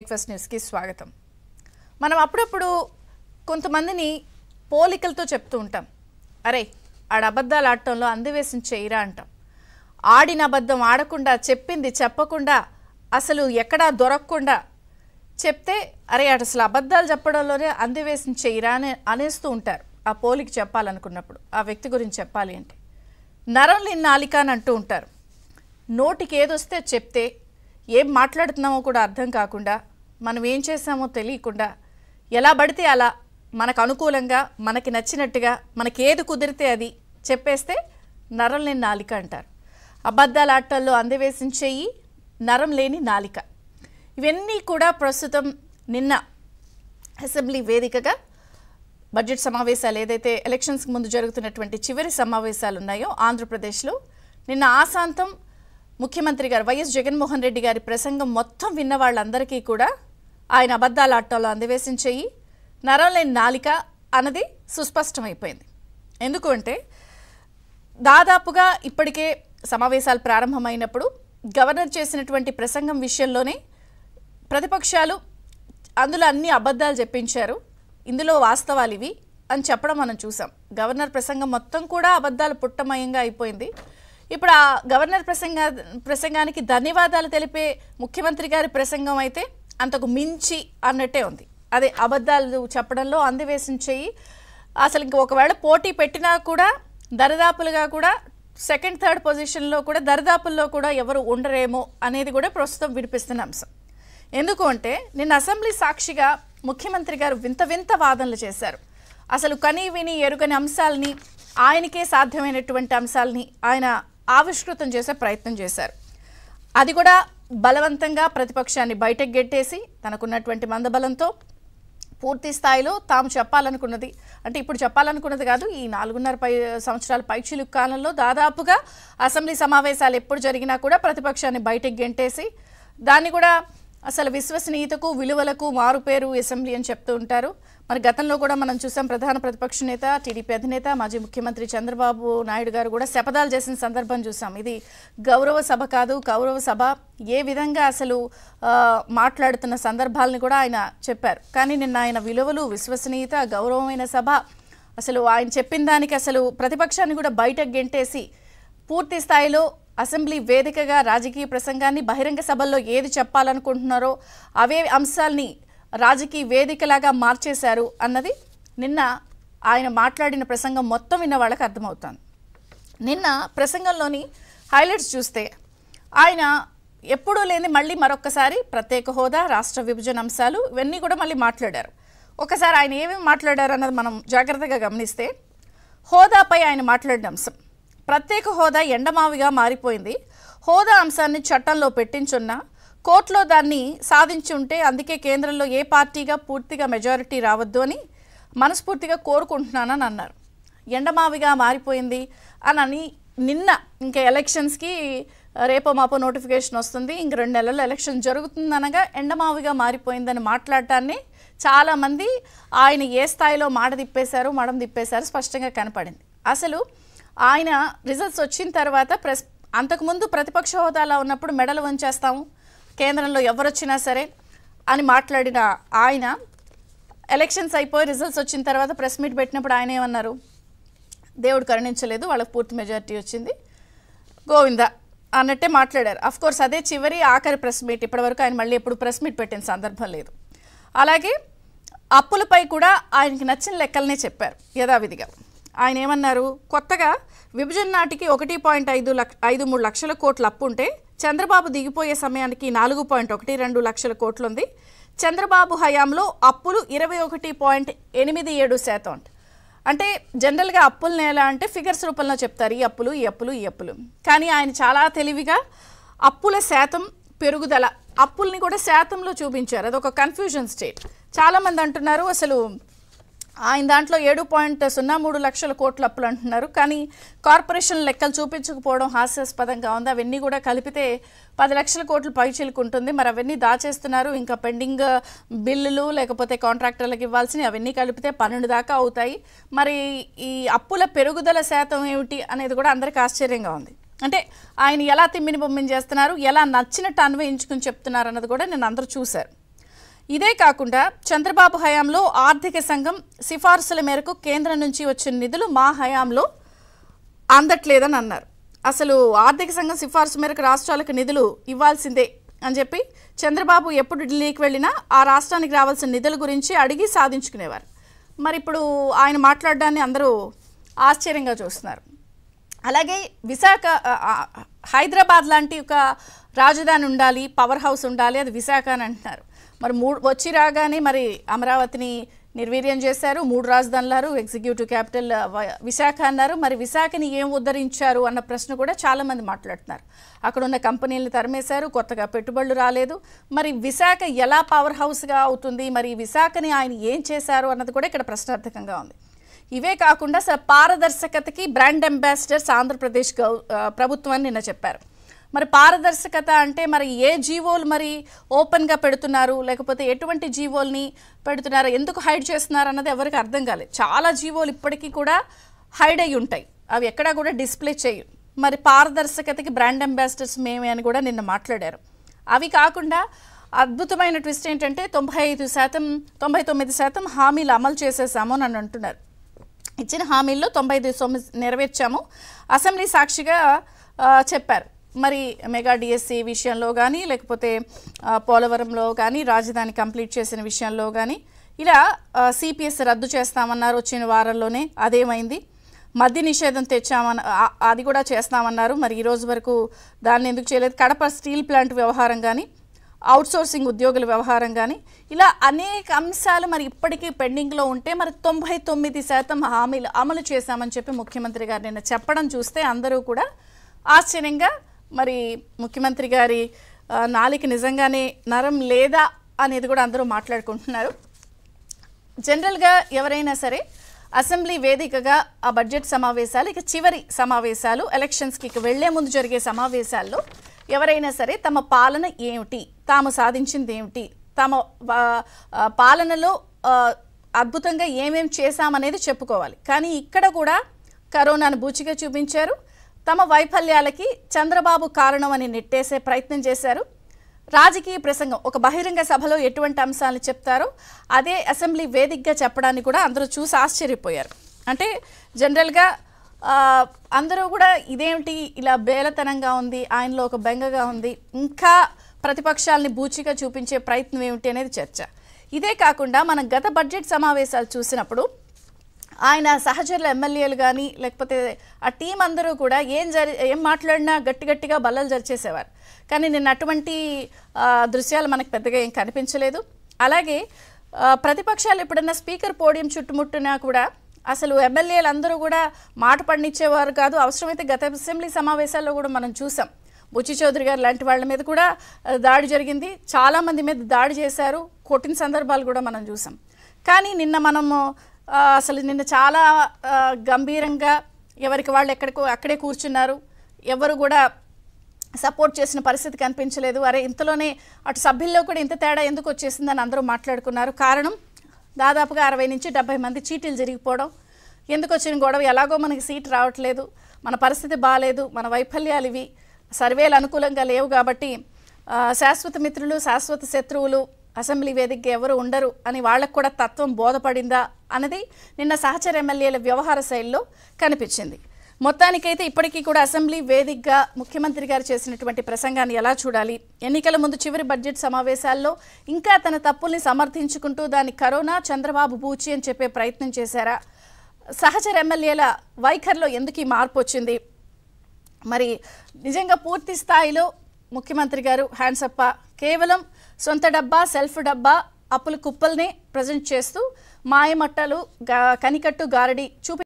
Breakfast న్యూస్కి స్వాగతం. మనం అప్పుడప్పుడు కొంతమందిని పోలికలతో చెప్తూ ఉంటాం. అరే ఆడ అబద్ధాలు ఆడటంలో అందివేసిన చేయరా అంటాం. ఆడిన అబద్ధం ఆడకుండా, చెప్పింది చెప్పకుండా, అసలు ఎక్కడా దొరకకుండా చెప్తే అరే అసలు అబద్ధాలు చెప్పడంలోనే అందివేసిన చేయరా అని అనేస్తూ ఉంటారు. ఆ పోలిక చెప్పాలనుకున్నప్పుడు ఆ వ్యక్తి గురించి చెప్పాలి అంటే నరం లేని నాలిక అని అంటూ ఉంటారు. నోటికి ఏదొస్తే చెప్తే ఏం మాట్లాడుతున్నామో కూడా అర్థం కాకుండా, మనం ఏం చేసామో తెలియకుండా, ఎలా పడితే అలా మనకు అనుకూలంగా, మనకి నచ్చినట్టుగా, మనకి ఏది కుదిరితే అది చెప్పేస్తే నరం లేని నాలిక అంటారు. అబద్ధాల ఆటల్లో అందివేసిన చెయ్యి, నరం లేని నాలిక. ఇవన్నీ కూడా ప్రస్తుతం నిన్న అసెంబ్లీ వేదికగా బడ్జెట్ సమావేశాలు ఏదైతే ఎలక్షన్స్కి ముందు జరుగుతున్నటువంటి చివరి సమావేశాలు ఉన్నాయో ఆంధ్రప్రదేశ్లో, నిన్న ఆశాంతం ముఖ్యమంత్రి గారు వైఎస్ జగన్మోహన్ రెడ్డి గారి ప్రసంగం మొత్తం విన్న వాళ్ళందరికీ కూడా ఆయన అబద్ధాల ఆటల్లో అందివేసిన చెయ్యి, నరం లేని నాలిక అన్నది సుస్పష్టమైపోయింది. ఎందుకు అంటే దాదాపుగా ఇప్పటికే సమావేశాలు ప్రారంభమైనప్పుడు గవర్నర్ చేసినటువంటి ప్రసంగం విషయంలోనే ప్రతిపక్షాలు అందులో అన్ని అబద్ధాలు చెప్పించారు, ఇందులో వాస్తవాలు ఇవి అని చెప్పడం మనం చూసాం. గవర్నర్ ప్రసంగం మొత్తం కూడా అబద్ధాలు పుట్టమయంగా అయిపోయింది. ఇప్పుడు ఆ గవర్నర్ ప్రసంగానికి ధన్యవాదాలు తెలిపే ముఖ్యమంత్రి గారి ప్రసంగం అయితే అంతకు మించి అన్నట్టే ఉంది. అదే అబద్ధాలు చెప్పడంలో అందివేసిన చెయ్యి. అసలు ఇంక ఒకవేళ పోటీ పెట్టినా కూడా దరిదాపులుగా కూడా సెకండ్ థర్డ్ పొజిషన్లో కూడా దరిదాపుల్లో కూడా ఎవరు ఉండరేమో అనేది కూడా ప్రస్తుతం వినిపిస్తున్న అంశం. ఎందుకు అంటే నిన్న అసెంబ్లీ సాక్షిగా ముఖ్యమంత్రి గారు వింత వింత వాదనలు చేశారు. అసలు కనీ విని ఎరుగని అంశాలని, ఆయనకే సాధ్యమైనటువంటి అంశాలని ఆయన ఆవిష్కృతం చేసే ప్రయత్నం చేశారు. అది కూడా బలవంతంగా ప్రతిపక్షాన్ని బయటకు గెట్టేసి తనకున్నటువంటి మందబలంతో పూర్తి స్థాయిలో తాము చెప్పాలనుకున్నది, అంటే ఇప్పుడు చెప్పాలనుకున్నది కాదు, ఈ 4.5 సంవత్సరాల పైచిలుకు కాలంలో దాదాపుగా అసెంబ్లీ సమావేశాలు ఎప్పుడు జరిగినా కూడా ప్రతిపక్షాన్ని బయటకు గెంటేసి దాన్ని కూడా అసలు విశ్వసనీయతకు విలువలకు మారుపేరు అసెంబ్లీ అని చెప్తూ ఉంటారు. మరి గతంలో కూడా మనం చూసాం, ప్రధాన ప్రతిపక్ష నేత టీడీపీ అధినేత మాజీ ముఖ్యమంత్రి చంద్రబాబు నాయుడు గారు కూడా శపథాలు చేసిన సందర్భం చూసాం. ఇది గౌరవ సభ కాదు, కౌరవ సభ, ఏ విధంగా అసలు మాట్లాడుతున్న సందర్భాలను కూడా ఆయన చెప్పారు. కానీ నిన్న ఆయన విలువలు, విశ్వసనీయత, గౌరవమైన సభ, అసలు ఆయన చెప్పిన దానికి అసలు ప్రతిపక్షాన్ని కూడా బయటకు గెంటేసి పూర్తి స్థాయిలో అసెంబ్లీ వేదికగా రాజకీయ ప్రసంగాన్ని, బహిరంగ సభల్లో ఏది చెప్పాలనుకుంటున్నారో అవే అంశాలని రాజకీయ వేదికలాగా మార్చేశారు అన్నది నిన్న ఆయన మాట్లాడిన ప్రసంగం మొత్తం విన్న వాళ్ళకి అర్థమవుతుంది. నిన్న ప్రసంగంలోని హైలైట్స్ చూస్తే ఆయన ఎప్పుడూ లేని మళ్ళీ మరొక్కసారి ప్రత్యేక హోదా, రాష్ట్ర విభజన అంశాలు ఇవన్నీ కూడా మళ్ళీ మాట్లాడారు. ఒకసారి ఆయన ఏమేమి మాట్లాడారు అన్నది మనం జాగ్రత్తగా గమనిస్తే, హోదాపై ఆయన మాట్లాడిన అంశం, ప్రత్యేక హోదా ఎండమావిగా మారిపోయింది, హోదా అంశాన్ని చట్టంలో పెట్టించున్నా కోర్టులో దాన్ని సాధించి ఉంటే అందుకే కేంద్రంలో ఏ పార్టీగా పూర్తిగా మెజారిటీ రావద్దు అని మనస్ఫూర్తిగా కోరుకుంటున్నానని అన్నారు. ఎండమావిగా మారిపోయింది అని నిన్న ఇంకా ఎలక్షన్స్కి రేపో మాపో నోటిఫికేషన్ వస్తుంది, ఇంక 2 నెలల్లో ఎలక్షన్ జరుగుతుందనగా ఎండమావిగా మారిపోయిందని మాట్లాడటాన్ని చాలామంది ఆయన ఏ స్థాయిలో మడం తిప్పేశారు స్పష్టంగా కనపడింది. అసలు ఆయన రిజల్ట్స్ వచ్చిన తర్వాత అంతకుముందు ప్రతిపక్ష హోదాలో ఉన్నప్పుడు మెడలు వంచేస్తాము, కేంద్రంలో ఎవరు వచ్చినా సరే అని మాట్లాడిన ఆయన ఎలక్షన్స్ అయిపోయి రిజల్ట్స్ వచ్చిన తర్వాత ప్రెస్ మీట్ పెట్టినప్పుడు ఆయన ఏమన్నారు, దేవుడు కరుణించలేదు, వాళ్ళకి పూర్తి మెజారిటీ వచ్చింది, గోవిందా అన్నట్టే మాట్లాడారు. అఫ్కోర్స్ అదే చివరి ఆఖరి ప్రెస్ మీట్, ఇప్పటివరకు ఆయన మళ్ళీ ఎప్పుడు ప్రెస్ మీట్ పెట్టిన సందర్భం లేదు. అలాగే అప్పులపై కూడా ఆయనకి నచ్చిన లెక్కలనే చెప్పారు యథావిధిగా. ఆయన ఏమన్నారు, కొత్తగా విభజన నాటికి 1.53 లక్షల కోట్ల అప్పు ఉంటే చంద్రబాబు దిగిపోయే సమయానికి 4.12 లక్షల కోట్లుంది. చంద్రబాబు హయాంలో అప్పులు 21.87%. అంటే జనరల్గా అప్పుల్ని ఎలా అంటే ఫిగర్స్ రూపంలో చెప్తారు, ఈ అప్పులు ఈ అప్పులు ఈ అప్పులు. కానీ ఆయన చాలా తెలివిగా అప్పుల శాతం పెరుగుదల, అప్పుల్ని కూడా శాతంలో చూపించారు. అదొక కన్ఫ్యూజన్ స్టేట్. చాలామంది అంటున్నారు అసలు ఆయన దాంట్లో 7.03 లక్షల కోట్ల అప్పులు అంటున్నారు, కానీ కార్పొరేషన్ లెక్కలు చూపించకపోవడం హాస్యాస్పదంగా ఉంది. అవన్నీ కూడా కలిపితే 10 లక్షల కోట్లు పైచిలుకు ఉంటుంది. మరి అవన్నీ దాచేస్తున్నారు, ఇంకా పెండింగ్ బిల్లులు లేకపోతే కాంట్రాక్టర్లకు ఇవ్వాల్సినవి అవన్నీ కలిపితే 12 దాకా అవుతాయి. మరి ఈ అప్పుల పెరుగుదల శాతం ఏమిటి అనేది కూడా అందరికీ ఆశ్చర్యంగా ఉంది. అంటే ఆయన ఎలా తిమ్మిని బొమ్మిని చేస్తున్నారు, ఎలా నచ్చినట్టు అన్వయించుకుని చెప్తున్నారు అన్నది కూడా నేను అందరూ చూశారు. ఇదే కాకుండా చంద్రబాబు హయాంలో ఆర్థిక సంఘం సిఫార్సుల మేరకు కేంద్రం నుంచి వచ్చిన నిధులు మా హయాంలో అందట్లేదని అన్నారు. అసలు ఆర్థిక సంఘం సిఫార్సు మేరకు రాష్ట్రాలకు నిధులు ఇవ్వాల్సిందే అని చెప్పి చంద్రబాబు ఎప్పుడు ఢిల్లీకి వెళ్ళినా ఆ రాష్ట్రానికి రావాల్సిన నిధుల గురించి అడిగి సాధించుకునేవారు. మరి ఇప్పుడు ఆయన మాట్లాడడాన్ని అందరూ ఆశ్చర్యంగా చూస్తున్నారు. అలాగే విశాఖ హైదరాబాద్ లాంటి ఒక రాజధాని ఉండాలి, పవర్ హౌస్ ఉండాలి, అది విశాఖ అని అంటున్నారు. మరి వచ్చి రాగానే మరి అమరావతిని నిర్వీర్యం చేశారు, 3 రాజధానులు, ఎగ్జిక్యూటివ్ క్యాపిటల్ విశాఖ అన్నారు. మరి విశాఖని ఏం ఉద్ధరించారు అన్న ప్రశ్న కూడా చాలామంది మాట్లాడుతున్నారు. అక్కడ ఉన్న కంపెనీలను తరిమేశారు, కొత్తగా పెట్టుబడులు రాలేదు. మరి విశాఖ ఎలా పవర్ హౌస్గా అవుతుంది, మరి విశాఖని ఆయన ఏం చేశారు అన్నది కూడా ఇక్కడ ప్రశ్నార్థకంగా ఉంది. ఇవే కాకుండా అసలు పారదర్శకతకి బ్రాండ్ అంబాసిడర్స్ ఆంధ్రప్రదేశ్ ప్రభుత్వాన్ని నిన్న చెప్పారు. మరి పారదర్శకత అంటే మరి ఏ జీవోలు మరి ఓపెన్గా పెడుతున్నారు, లేకపోతే ఎటువంటి జీవోల్ని పెడుతున్నారు, ఎందుకు హైడ్ చేస్తున్నారు అన్నది ఎవరికి అర్థం కాలేదు. చాలా జీవోలు ఇప్పటికీ కూడా హైడ్ అయి ఉంటాయి, అవి ఎక్కడా కూడా డిస్ప్లే చేయు. మరి పారదర్శకతకి బ్రాండ్ అంబాసిడర్స్ మేమే అని కూడా నిన్న మాట్లాడారు. అవి కాకుండా అద్భుతమైన ట్విస్ట్ ఏంటంటే 99% హామీలు అమలు చేసేసాము అని అంటున్నారు. ఇచ్చిన హామీల్లో 95 నెరవేర్చాము అసెంబ్లీ సాక్షిగా చెప్పారు. మరి మెగా డిఎస్సి విషయంలో కానీ, లేకపోతే పోలవరంలో కానీ, రాజధాని కంప్లీట్ చేసిన విషయంలో కానీ, ఇలా సిపిఎస్ రద్దు చేస్తామన్నారు వచ్చిన వారంలోనే, అదేమైంది. మద్య నిషేధం తెచ్చామన్న అది కూడా చేస్తామన్నారు, మరి ఈరోజు వరకు దాన్ని ఎందుకు చేయలేదు. కడప స్టీల్ ప్లాంట్ వ్యవహారం కానీ, అవుట్సోర్సింగ్ ఉద్యోగుల వ్యవహారం కానీ, ఇలా అనేక అంశాలు మరి ఇప్పటికీ పెండింగ్లో ఉంటే మరి 99% హామీలు అమలు చేశామని చెప్పి ముఖ్యమంత్రి గారు నిన్న చెప్పడం చూస్తే అందరూ కూడా ఆశ్చర్యంగా, మరి ముఖ్యమంత్రి గారి నాలిక నిజంగానే నరం లేదా అనేది కూడా అందరూ మాట్లాడుకుంటున్నారు. జనరల్గా ఎవరైనా సరే అసెంబ్లీ వేదికగా ఆ బడ్జెట్ సమావేశాలు, ఇక చివరి సమావేశాలు, ఎలక్షన్స్కి వెళ్లే ముందు జరిగే సమావేశాల్లో ఎవరైనా సరే తమ పాలన ఏమిటి, తాము సాధించింది ఏమిటి, తమ పాలనలో అద్భుతంగా ఏమేమి చేశామనేది చెప్పుకోవాలి. కానీ ఇక్కడ కూడా కరోనాను బూచిగా చూపించారు. తమ వైఫల్యాలకి చంద్రబాబు కారణం అని నెట్టేసే ప్రయత్నం చేశారు. రాజకీయ ప్రసంగం ఒక బహిరంగ సభలో ఎటువంటి అంశాలను చెప్తారో అదే అసెంబ్లీ వేదికగా చెప్పడానికి కూడా అందరూ చూసి ఆశ్చర్యపోయారు. అంటే జనరల్గా అందరూ కూడా ఇదేమిటి ఇలా బేలతనంగా ఉంది, ఆయనలో ఒక బెంగగా ఉంది, ఇంకా ప్రతిపక్షాలని బూచిగా చూపించే ప్రయత్నం ఏమిటి అనేది చర్చ. ఇదే కాకుండా మనం గత బడ్జెట్ సమావేశాలు చూసినప్పుడు ఆయన సహచరుల ఎమ్మెల్యేలు కానీ, లేకపోతే ఆ టీం అందరూ కూడా ఏం మాట్లాడినా గట్టిగా బల్లలు జరిచేసేవారు. కానీ నిన్న అటువంటి దృశ్యాలు మనకు పెద్దగా ఏం కనిపించలేదు. అలాగే ప్రతిపక్షాలు ఎప్పుడన్నా స్పీకర్ పోడియం చుట్టుముట్టినా కూడా అసలు ఎమ్మెల్యేలు అందరూ కూడా మాట పడినిచ్చేవారు కాదు. అవసరమైతే గత అసెంబ్లీ సమావేశాల్లో కూడా మనం చూసాం. బుచ్చి చౌదరి గారు లాంటి వాళ్ళ మీద కూడా దాడి జరిగింది, చాలామంది మీద దాడి చేశారు, కొట్టిన సందర్భాలు కూడా మనం చూసాం. కానీ నిన్న మనము అసలు నిన్న చాలా గంభీరంగా ఎవరికి వాళ్ళు అక్కడే కూర్చున్నారు, ఎవరు కూడా సపోర్ట్ చేసిన పరిస్థితి కనిపించలేదు. అరే ఇంతలోనే అటు సభ్యుల్లో కూడా ఇంత తేడా ఎందుకు వచ్చేసిందని అందరూ మాట్లాడుకున్నారు. కారణం దాదాపుగా 60 నుంచి 70 మంది చీటీలు జరిగిపోవడం. ఎందుకు వచ్చిన గొడవ, ఎలాగో మనకి సీట్ రావట్లేదు, మన పరిస్థితి బాగాలేదు, మన వైఫల్యాలు ఇవి, సర్వేలు అనుకూలంగా లేవు కాబట్టి శాశ్వత మిత్రులు శాశ్వత శత్రువులు అసెంబ్లీ వేదికగా ఎవరు ఉండరు అని వాళ్ళకు కూడా తత్వం బోధపడిందా అన్నది నిన్న సహచర ఎమ్మెల్యేల వ్యవహార శైలిలో కనిపించింది. మొత్తానికైతే ఇప్పటికీ కూడా అసెంబ్లీ వేదికగా ముఖ్యమంత్రి గారు చేసినటువంటి ప్రసంగాన్ని ఎలా చూడాలి, ఎన్నికల ముందు చివరి బడ్జెట్ సమావేశాల్లో ఇంకా తన తప్పుల్ని సమర్థించుకుంటూ దాన్ని కరోనా చంద్రబాబు బూచి అని చెప్పే ప్రయత్నం చేశారా, సహచర ఎమ్మెల్యేల వైఖరిలో ఎందుకు ఈ మార్పు వచ్చింది, మరి నిజంగా పూర్తి స్థాయిలో ముఖ్యమంత్రి గారు హ్యాండ్సప్ప కేవలం సొంత డబ్బా సెల్ఫ్ డబ్బా అప్పుల కుప్పల్ని ప్రజెంట్ చేస్తూ మాయమట్టలు కనికట్టు గారడి చూపి